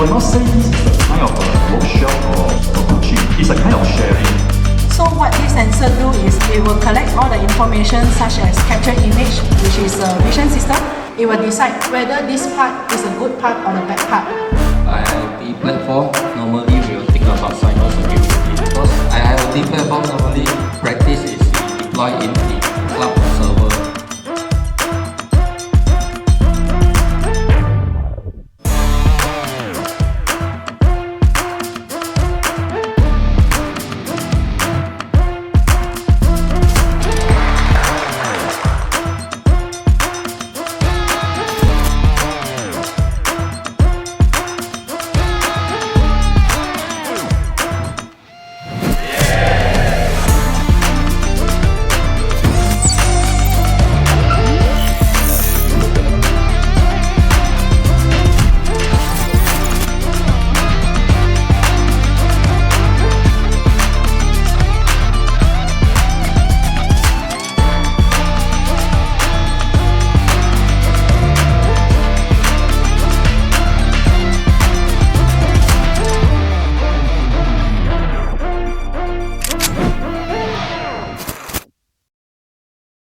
will not say this is a kind of a workshop or coaching. It's a kind of sharing. So what this sensor do is it will collect all the information such as capture image, which is a vision system. It will decide whether this part is a good part or the bad part. IoT platform, normally we will think about cyber security because IoT platform normally practice is deployed in the